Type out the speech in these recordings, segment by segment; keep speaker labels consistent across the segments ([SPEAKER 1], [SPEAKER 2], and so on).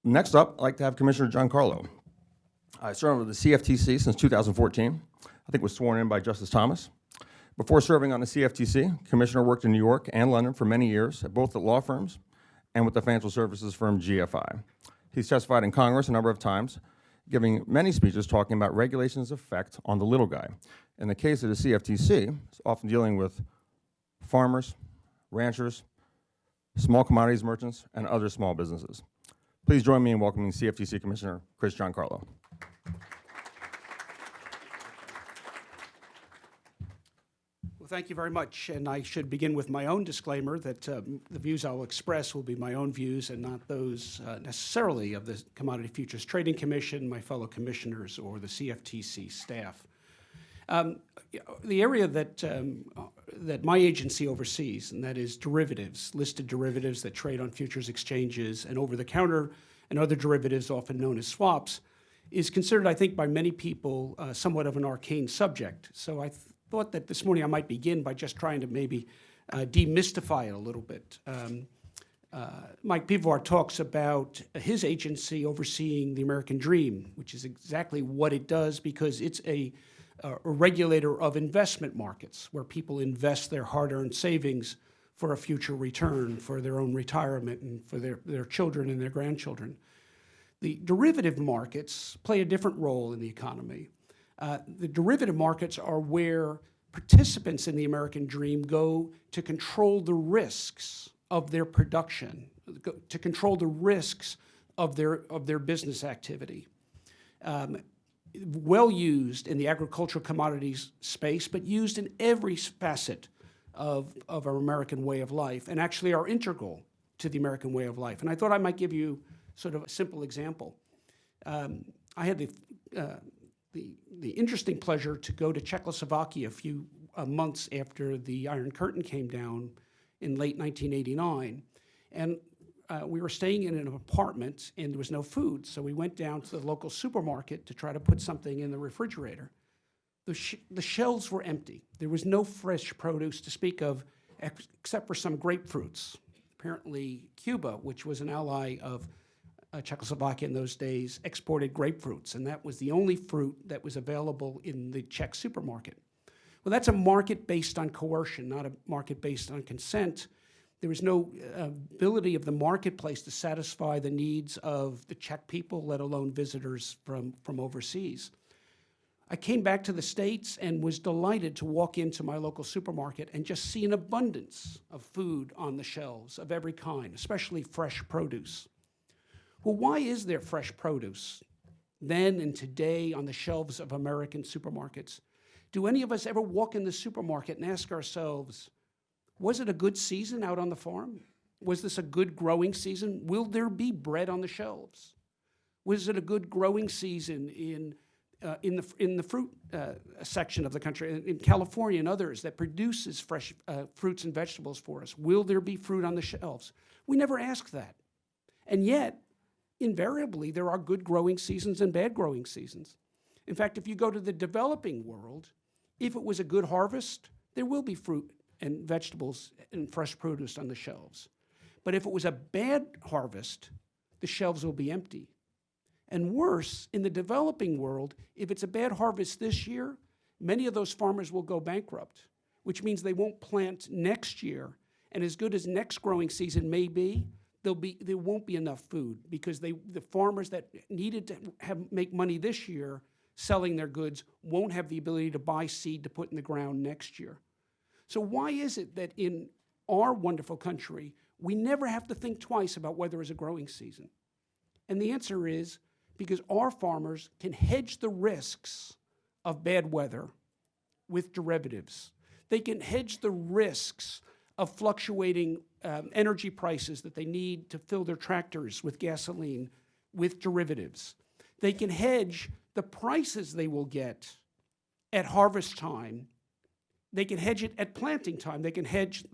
[SPEAKER 1] Next up, I'd like to have Commissioner Giancarlo. I served with the CFTC since 2014. I think was sworn in by Justice Thomas. Before serving on the CFTC, Commissioner worked in New York and London for many years, both at law firms and with the financial services firm GFI. He's testified in Congress a number of times, giving many speeches talking about regulation's effect on the little guy. In the case of the CFTC, it's often dealing with farmers, ranchers, small commodities merchants, and other small businesses. Please join me in welcoming CFTC Commissioner Chris Giancarlo.
[SPEAKER 2] Well, thank you very much. And I should begin with my own disclaimer that the views I will express will be my own views and not those necessarily of the Commodity Futures Trading Commission, my fellow commissioners, or the CFTC staff. The area that my agency oversees, and that is derivatives, listed derivatives that trade on futures exchanges and over-the-counter and other derivatives, often known as swaps, is considered, I think, by many people somewhat of an arcane subject. So I thought that this morning I might begin by just trying to maybe demystify it a little bit. Mike Pivovar talks about his agency overseeing the American dream, which is exactly what it does because it's a regulator of investment markets where people invest their hard-earned savings for a future return, for their own retirement, and for their children and their grandchildren. The derivative markets play a different role in the economy. The derivative markets are where participants in the American dream go to control the risks of their production, to control the risks of their business activity. Well used in the agricultural commodities space, but used in every facet of our American way of life, and actually are integral to the American way of life. And I thought I might give you sort of a simple example. I had the interesting pleasure to go to Czechoslovakia a few months after the Iron Curtain came down in late 1989. And we were staying in an apartment and there was no food. So we went down to the local supermarket to try to put something in the refrigerator. The shelves were empty. There was no fresh produce to speak of except for some grapefruits. Apparently Cuba, which was an ally of Czechoslovakia in those days, exported grapefruits, and that was the only fruit that was available in the Czech supermarket. Well, that's a market based on coercion, not a market based on consent. There was no ability of the marketplace to satisfy the needs of the Czech people, let alone visitors from overseas. I came back to the States and was delighted to walk into my local supermarket and just see an abundance of food on the shelves of every kind, especially fresh produce. Well, why is there fresh produce then and today on the shelves of American supermarkets? Do any of us ever walk in the supermarket and ask ourselves, was it a good season out on the farm? Was this a good growing season? Will there be bread on the shelves? Was it a good growing season in the fruit section of the country, in California and others that produces fresh fruits and vegetables for us? Will there be fruit on the shelves? We never ask that. And yet, invariably, there are good growing seasons and bad growing seasons. In fact, if you go to the developing world, if it was a good harvest, there will be fruit and vegetables and fresh produce on the shelves. But if it was a bad harvest, the shelves will be empty. And worse, in the developing world, if it's a bad harvest this year, many of those farmers will go bankrupt, which means they won't plant next year. And as good as next growing season may be, there won't be enough food because the farmers that needed to make money this year selling their goods won't have the ability to buy seed to put in the ground next year. So why is it that in our wonderful country, we never have to think twice about whether it's a growing season? And the answer is because our farmers can hedge the risks of bad weather with derivatives. They can hedge the risks of fluctuating energy prices that they need to fill their tractors with gasoline with derivatives. They can hedge the prices they will get at harvest time. They can hedge it at planting time. They can hedge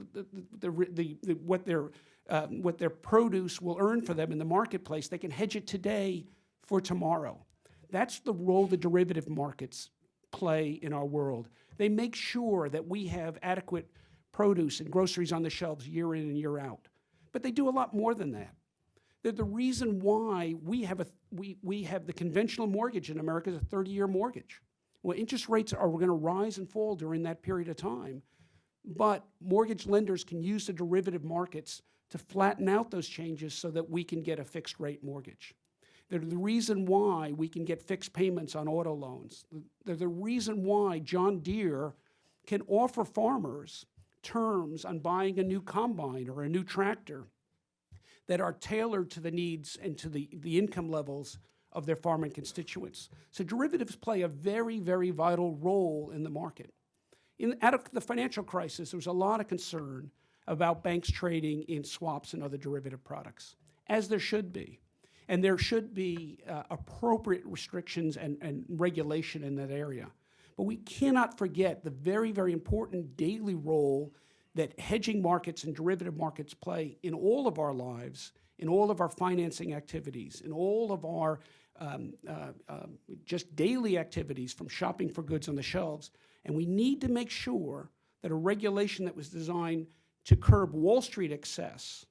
[SPEAKER 2] what their produce will earn for them in the marketplace. They can hedge it today for tomorrow. That's the role the derivative markets play in our world. They make sure that we have adequate produce and groceries on the shelves year in and year out. But they do a lot more than that. They're the reason why we have the conventional mortgage in America is a 30-year mortgage. Well, interest rates are going to rise and fall during that period of time, but mortgage lenders can use the derivative markets to flatten out those changes so that we can get a fixed rate mortgage. They're the reason why we can get fixed payments on auto loans. They're the reason why John Deere can offer farmers terms on buying a new combine or a new tractor that are tailored to the needs and to the income levels of their farming constituents. So derivatives play a very, very vital role in the market. Out of the financial crisis, there was a lot of concern about banks trading in swaps and other derivative products, as there should be. And there should be appropriate restrictions and regulation in that area. But we cannot forget the very, very important daily role that hedging markets and derivative markets play in all of our lives, in all of our financing activities, in all of our just daily activities from shopping for goods on the shelves. And we need to make sure that a regulation that was designed to curb Wall Street excess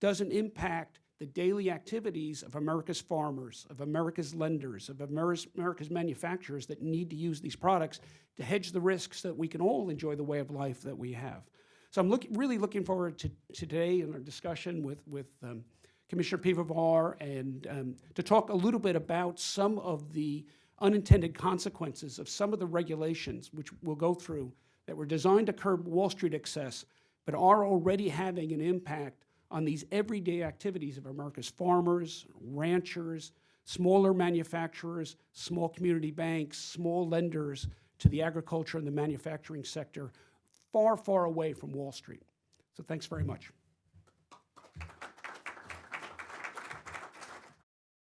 [SPEAKER 2] doesn't impact the daily activities of America's farmers, of America's lenders, of America's manufacturers that need to use these products to hedge the risks so that we can all enjoy the way of life that we have. So I'm really looking forward to today and our discussion with Commissioner Pivovar and to talk a little bit about some of the unintended consequences of some of the regulations which we'll go through that were designed to curb Wall Street excess but are already having an impact on these everyday activities of America's farmers, ranchers, smaller manufacturers, small community banks, small lenders to the agriculture and the manufacturing sector, far, far away from Wall Street. So thanks very much.